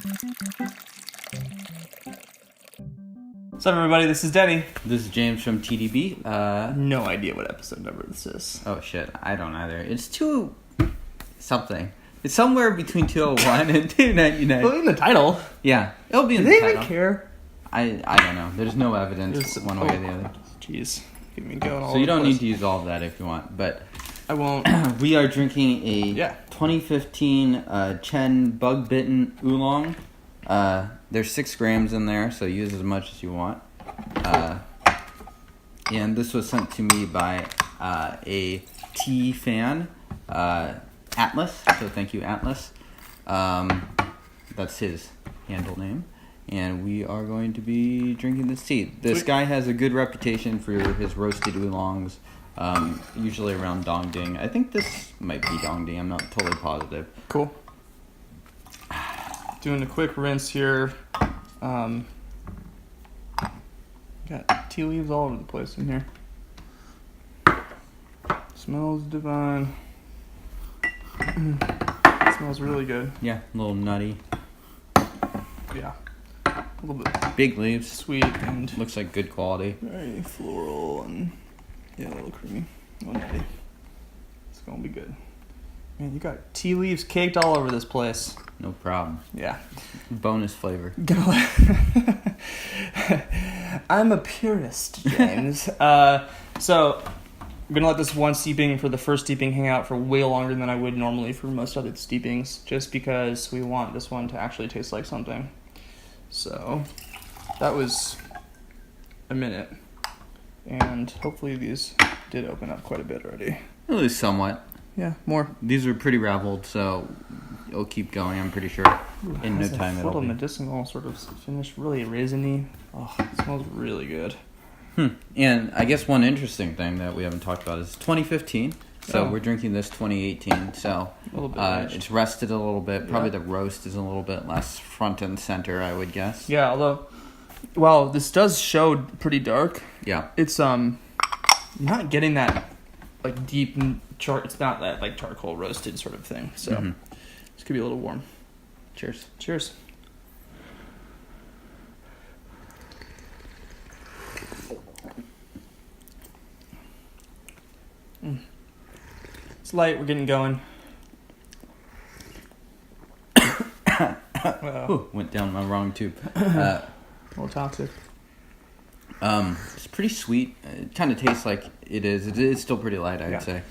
What's up, everybody? This is Denny. This is James from TeaDB. No idea what episode number this is. Oh shit, I don't either. It's 2 something. It's somewhere between 201 and 299. Well, in the title. Yeah, it'll be in Do the they title. even care? I don't know. There's no evidence one way or the other. Jeez, get me going all So you don't place. need to use all of that if you want, but I won't. we are drinking a 2015 Chen Bitten Oolong. There's 6 grams in there, so use as much as you want. And this was sent to me by a tea fan, Atlas. So thank you, Atlas. That's his handle name. And we are going to be drinking this tea. This guy has a good reputation for his roasted oolongs, usually around Dongding. I think this might be Dongding. I'm not totally positive. Cool. Doing a quick rinse here. Got tea leaves all over the place in here. Smells divine. Smells really good. Yeah, a little nutty. Yeah. A little bit Big leaves. sweet and Looks like good quality. very floral and a little creamy. A little nutty. It's gonna be good. Man, you got tea leaves caked all over this place. No problem. Yeah. Bonus flavor. I'm a purist, James. So I'm gonna let this one steeping for the first steeping hang out for way longer than I would normally for most other steepings, just because we want this one to actually taste like something. So that was a minute, and hopefully these did open up quite a bit already. At least somewhat. Yeah, more. These are pretty raveled, so it'll keep going, I'm pretty sure. In no time a it'll little be. medicinal sort of finish, really raisiny. Oh, it smells really good. And I guess one interesting thing that we haven't talked about is 2015. So we're drinking this 2018. So A little bit aged. it's rested a little bit. Probably Yeah. the roast is a little bit less front and center, I would guess. Yeah, although, well, this does show pretty dark. Yeah. It's not getting that like deep It's not that like charcoal roasted sort of thing. So this could be a little warm. Cheers. Cheers. It's light. We're getting going. Ooh, went down my wrong tube. A little toxic. It's pretty sweet. It kind of tastes like it is. It is still pretty light, I'd say.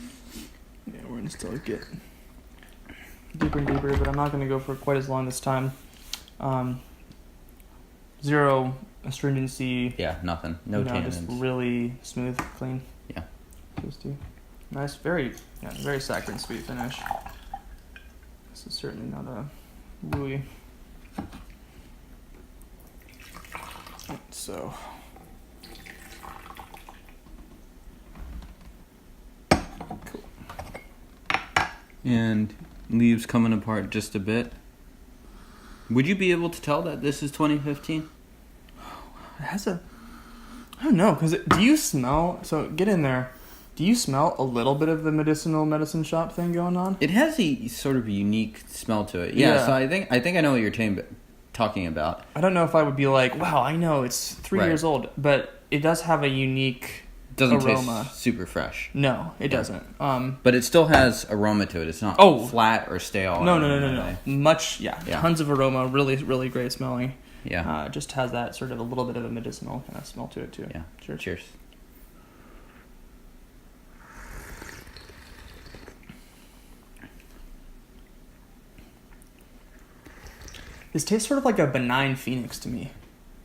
Yeah, we're gonna still get deeper and deeper, but I'm not gonna go for quite as long this time. 0 astringency. Yeah, nothing. No tannins. Just really smooth, clean. Yeah. Tasty. Nice, very saccharine sweet finish. This is certainly not a wooey. So. Cool. And leaves coming apart just a bit. Would you be able to tell that this is 2015? It has I don't know, because do you smell, so get in there, do you smell a little bit of the medicine shop thing going on? It has a sort of unique smell to it. Yeah. So I think I know what you're talking about. I don't know if I would be like, wow, I know it's 3 Right. years old, but it does have a unique Doesn't aroma. taste super fresh. No, it doesn't. But it still has aroma to it. It's not flat or stale. No. Much, Yeah. Tons of aroma, really, really great smelling. Yeah. Just has that sort of a little bit of a medicinal kind of smell to it too. Yeah. Sure. Cheers. This tastes sort of like a benign phoenix to me.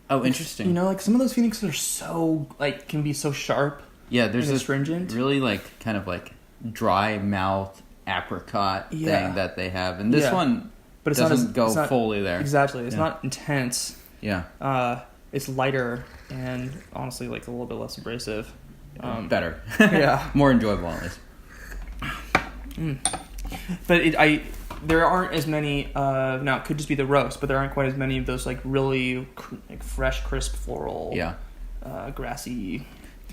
Oh, interesting. You know, like some of those phoenixes are so, like, can be so sharp. Yeah, there's and this astringent. really like kind of like dry mouth apricot thing that they have, and this one but it's doesn't not go fully there. Exactly, it's not intense. Yeah. It's lighter and honestly like a little bit less abrasive. Better. Yeah. More enjoyable at least. But there aren't as many. Now it could just be the roast, but there aren't quite as many of those like really fresh, crisp, floral. Yeah. Grassy.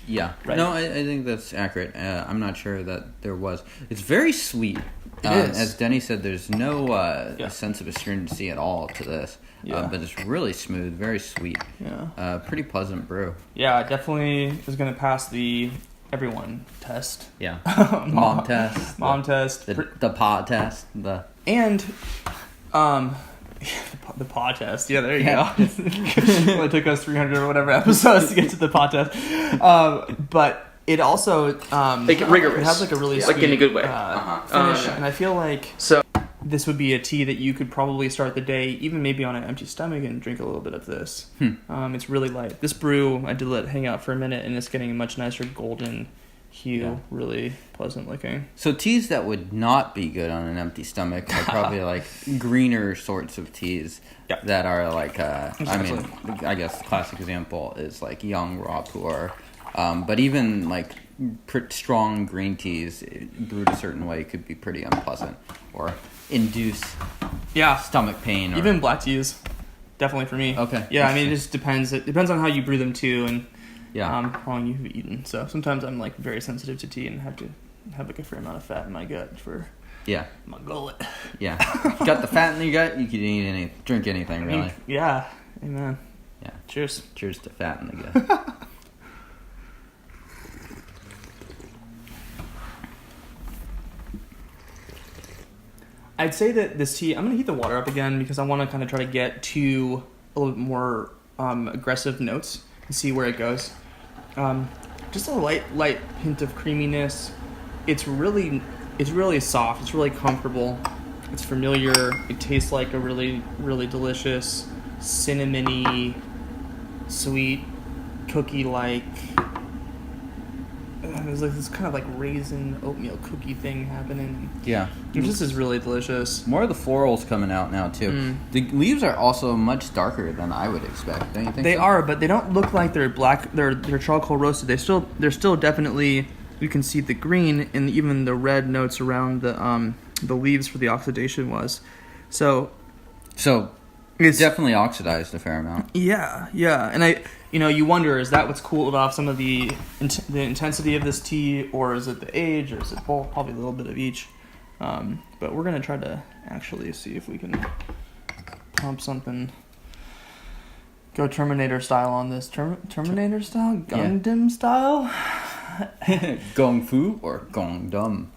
Yeah. Right. No, I think that's accurate. I'm not sure that there was. It's very sweet. It is. As Denny said, there's no sense of astringency at all to this. Yeah. But it's really smooth, very sweet. Yeah. Pretty pleasant brew. Yeah, definitely is going to pass the everyone test. Yeah. Mom test. Mom test. The pod test. And, the pod test. Yeah, there you go. It only took us 300 or whatever episodes to get to the pod test. But it also rigorous. It has like a really sweet, like in a good way. finish, Yeah. and I feel like this would be a tea that you could probably start the day, even maybe on an empty stomach, and drink a little bit of this. It's really light. This brew I did let it hang out for a minute, and it's getting a much nicer golden hue, really pleasant looking. So teas that would not be good on an empty stomach are probably like greener sorts of teas that are like, Exactly. I guess the classic example is like young raw pour. But even like strong green teas brewed a certain way could be pretty unpleasant or induce stomach pain. Even black teas, definitely for me. Okay. Yeah, I mean, it just depends. It depends on how you brew them too, and how long you've eaten. So sometimes I'm like very sensitive to tea and have to have like a fair amount of fat in my gut for my gullet. Yeah. If you got the fat in your gut, you can drink anything really. Yeah. Amen. Yeah. Cheers. Cheers to fat in the gut. I'd say that this tea, I'm going to heat the water up again because I want to kind of try to get to a little bit more aggressive notes and see where it goes. Just a light hint of creaminess. It's really soft. It's really comfortable. It's familiar. It tastes like a really, really delicious, cinnamony, sweet, cookie-like. There's like this kind of like raisin oatmeal cookie thing happening. Yeah. This is really delicious. More of the florals coming out now too. The leaves are also much darker than I would expect. Don't you think They so? are, but they don't look like they're black. They're charcoal roasted. They're still definitely. You can see the green and even the red notes around the leaves where the oxidation was. So it's definitely oxidized a fair amount. Yeah, and you wonder, is that what's cooled off some of the intensity of this tea, or is it the age, or is it both? Probably a little bit of each. But we're gonna try to actually see if we can pump something. Go Terminator style on this. Terminator style? Gundam style? Gong Fu or Gong Dum?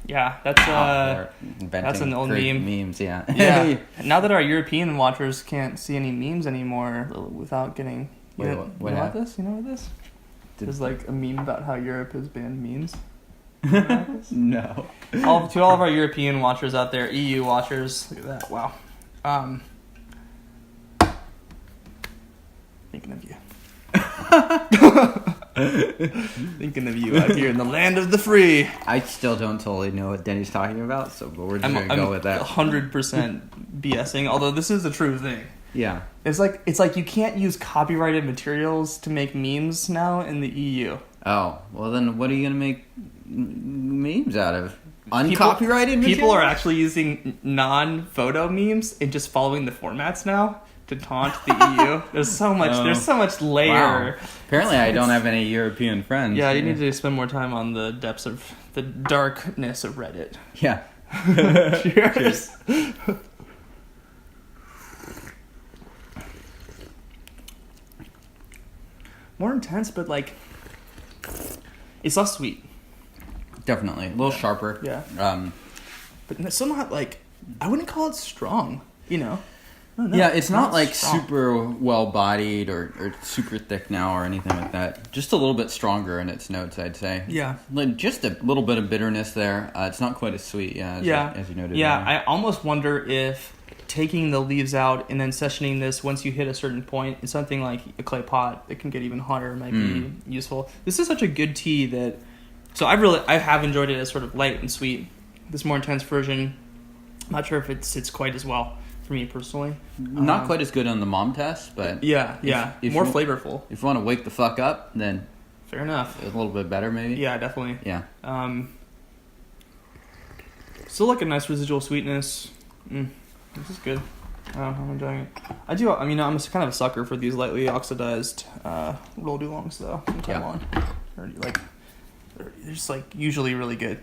Yeah, that's an old meme. Memes, yeah. Yeah. Now that our European watchers can't see any memes anymore without getting... Wait, what happened? This? You know this? There's like a meme about how Europe has banned memes. No. To all of our European watchers out there, EU watchers, look at that. Wow. Thinking of you. Thinking of you out here in the land of the free. I still don't totally know what Denny's talking about, but we're just going to go with that. 100% BSing, although this is a true thing. Yeah. It's like you can't use copyrighted materials to make memes now in the EU. Oh, well then what are you going to make memes out of? Uncopyrighted materials? People are actually using non-photo memes and just following the formats now to taunt the EU. There's so much layer. Wow. Apparently I don't have any European friends. Yeah, you need to spend more time on the depths of the darkness of Reddit. Yeah. Cheers. More intense, but like it's less sweet. Definitely. A little sharper. Yeah. But it's still not like, I wouldn't call it strong, you know? Yeah, it's not like strong. super well-bodied or super thick now or anything like that. Just a little bit stronger in its notes, I'd say. Yeah. Like just a little bit of bitterness there. It's not quite as sweet, as you noted. Yeah, earlier. I almost wonder if taking the leaves out and then sessioning this once you hit a certain point in something like a clay pot that can get even hotter might be useful. This is such a good tea that... So I have enjoyed it as sort of light and sweet. This more intense version, I'm not sure if it sits quite as well for me personally. Not quite as good on the mom test, but... Yeah. If More you- flavorful. If you want to wake the fuck up, then Fair enough. a little bit better maybe. Yeah, definitely. Yeah. Still like a nice residual sweetness. This is good. Oh, I'm enjoying it. I do. I mean, I'm kind of a sucker for these lightly oxidized rolled oolongs, though, from Taiwan. They're just like usually really good.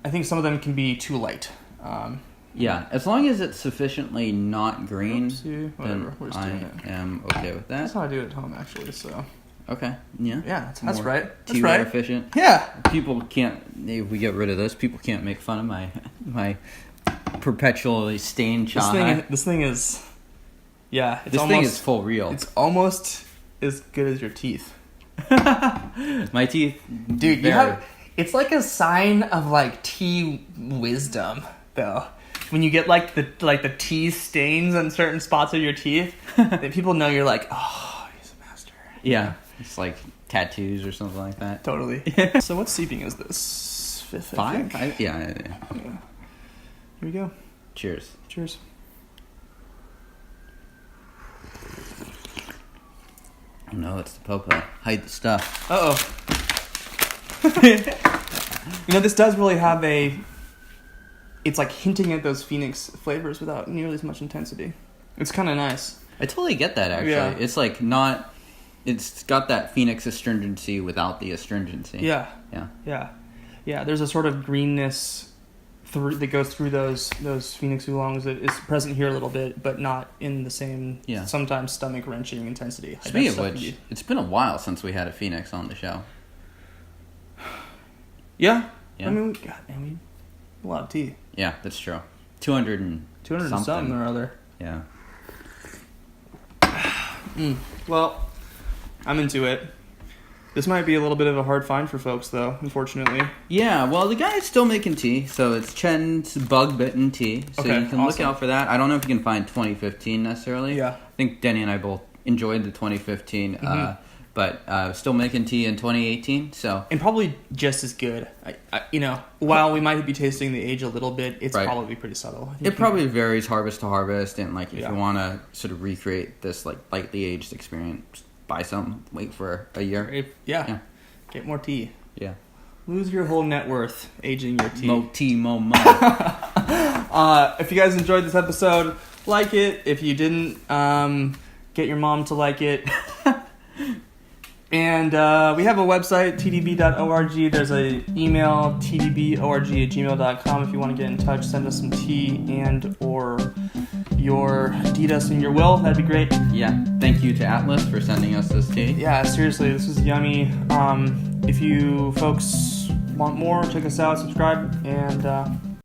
I think some of them can be too light. Yeah, as long as it's sufficiently not green, whatever. then I am okay with that. That's how I do it at home, actually. So. Okay. Yeah. Yeah, that's right. That's tea right. efficient. Yeah. People can't. If we get rid of this, people can't make fun of my perpetually stained chai. This thing is. Yeah. This thing is full real. It's almost as good as your teeth. My teeth, dude. It's like a sign of like tea wisdom, though. When you get like the tea stains on certain spots of your teeth, that people know you're like, oh, he's a master. Yeah, it's like tattoos or something like that. Totally. So what steeping is this? Fifth, 5? Yeah. Here we go. Cheers. Cheers. Oh no, it's the popo. Hide the stuff. Uh-oh. This does really have it's like hinting at those Phoenix flavors without nearly as much intensity. It's kind of nice. I totally get that, actually. Yeah. It's like not... It's got that Phoenix astringency without the astringency. Yeah. Yeah. Yeah. Yeah, there's a sort of greenness that goes through those Phoenix oolongs that is present here a little bit, but not in the same, sometimes stomach-wrenching intensity. Speaking of which, it's been a while since we had a Phoenix on the show. Yeah. Yeah. I mean, we a lot of tea. Yeah, that's true. 200 and something or other. Yeah. Well, I'm into it. This might be a little bit of a hard find for folks, though, unfortunately. Yeah, well, the guy is still making tea, so it's Chen's Bug Bitten tea, so you can look out for that. I don't know if you can find 2015 necessarily. Yeah. I think Denny and I both enjoyed the 2015, but still making tea in 2018, so... And probably just as good. While we might be tasting the age a little bit, it's probably pretty subtle. It probably varies harvest to harvest, and if you want to sort of recreate this lightly aged experience, buy some, wait for a year. Yeah. Get more tea. Yeah. Lose your whole net worth aging your tea. Mo tea, mo money. If you guys enjoyed this episode, like it. If you didn't, get your mom to like it. And we have a website, tdb.org. There's an email, tdborg@gmail.com. If you want to get in touch, send us some tea and or your deed us in your will. That'd be great. Yeah. Thank you to Atlas for sending us this tea. Yeah, seriously, this is yummy. If you folks want more, check us out, subscribe, and